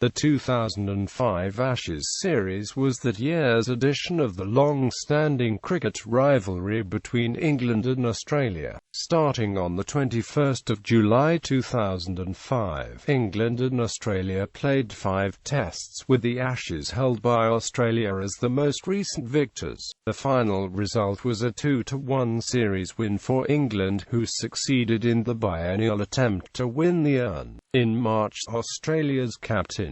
The 2005 Ashes series was that year's edition of the long-standing cricket rivalry between England and Australia. Starting on the 21st of July 2005, England and Australia played 5 tests, with the Ashes held by Australia as the most recent victors. The final result was a 2-1 series win for England, who succeeded in the biennial attempt to win the urn. In March, Australia's captain,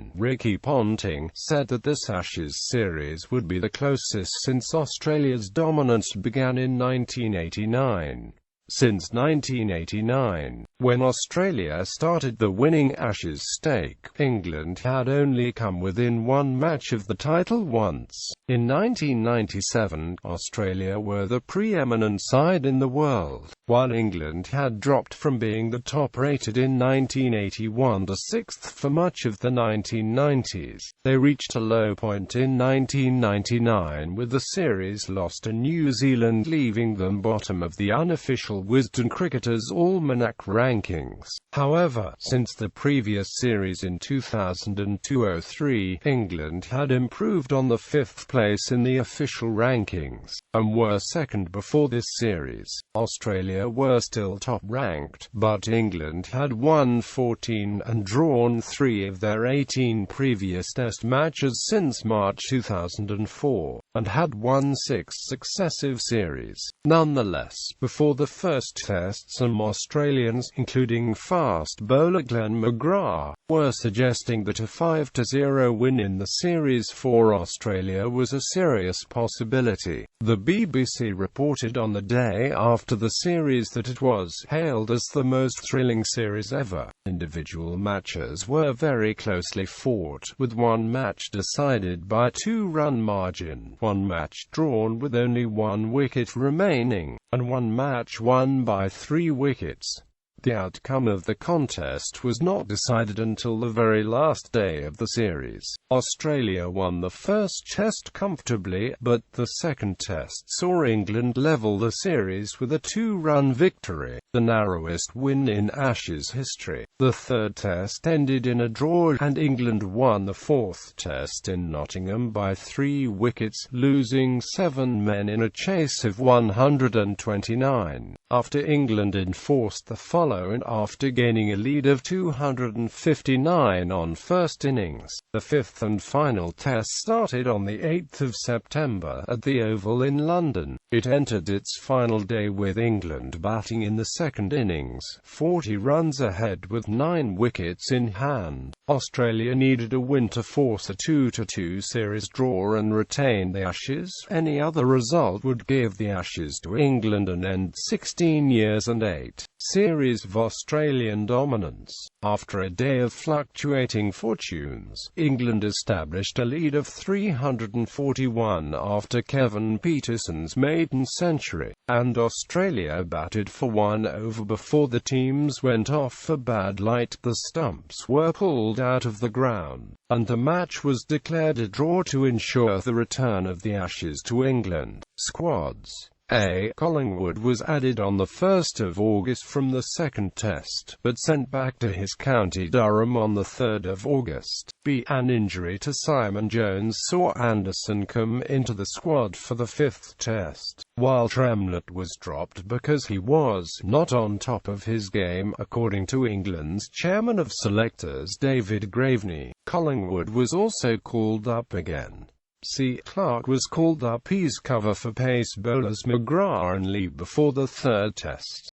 Ponting, said that this Ashes series would be the closest since Australia's dominance began in 1989. Since 1989, when Australia started the winning Ashes streak, England had only come within one match of the title once. In 1997, Australia were the preeminent side in the world, while England had dropped from being the top-rated in 1981 to 6th for much of the 1990s. They reached a low point in 1999 with the series loss to New Zealand, leaving them bottom of the unofficial Wisden Cricketers' Almanac rankings. However, since the previous series in 2002-03, England had improved on the 5th place in the official rankings, and were second before this series. Australia were still top-ranked, but England had won 14 and drawn 3 of their 18 previous Test matches since March 2004, and had won 6 successive series. Nonetheless, before the first Test, some Australians, including fast bowler Glenn McGrath, were suggesting that a 5-0 win in the series for Australia was a serious possibility. The BBC reported on the day after the series that it was hailed as the most thrilling series ever. Individual matches were very closely fought, with one match decided by a 2-run margin, one match drawn with only 1 wicket remaining, and one match won by 3 wickets. The outcome of the contest was not decided until the very last day of the series. Australia won the first Test comfortably, but the second Test saw England level the series with a 2-run victory, the narrowest win in Ashes history. The third Test ended in a draw, and England won the fourth Test in Nottingham by 3 wickets, losing 7 men in a chase of 129. After England enforced the follow after gaining a lead of 259 on first innings, the 5th and final Test started on the 8th of September at the Oval in London. It entered its final day with England batting in the second innings, 40 runs ahead with 9 wickets in hand. Australia needed a win to force a 2-2 series draw and retain the Ashes. Any other result would give the Ashes to England and end 16 years and 8 series of Australian dominance. After a day of fluctuating fortunes, England established a lead of 341 after Kevin Pietersen's maiden century, and Australia batted for 1 over before the teams went off for bad light. The stumps were pulled out of the ground, and the match was declared a draw to ensure the return of the Ashes to England. Squads. A. Collingwood was added on the 1st of August from the second Test, but sent back to his county Durham on the 3rd of August. B. An injury to Simon Jones saw Anderson come into the squad for the 5th Test, while Tremlett was dropped because he was not on top of his game, according to England's chairman of selectors David Graveney. Collingwood was also called up again. C. Clark was called up as cover for pace bowlers McGrath and Lee before the 3rd Test.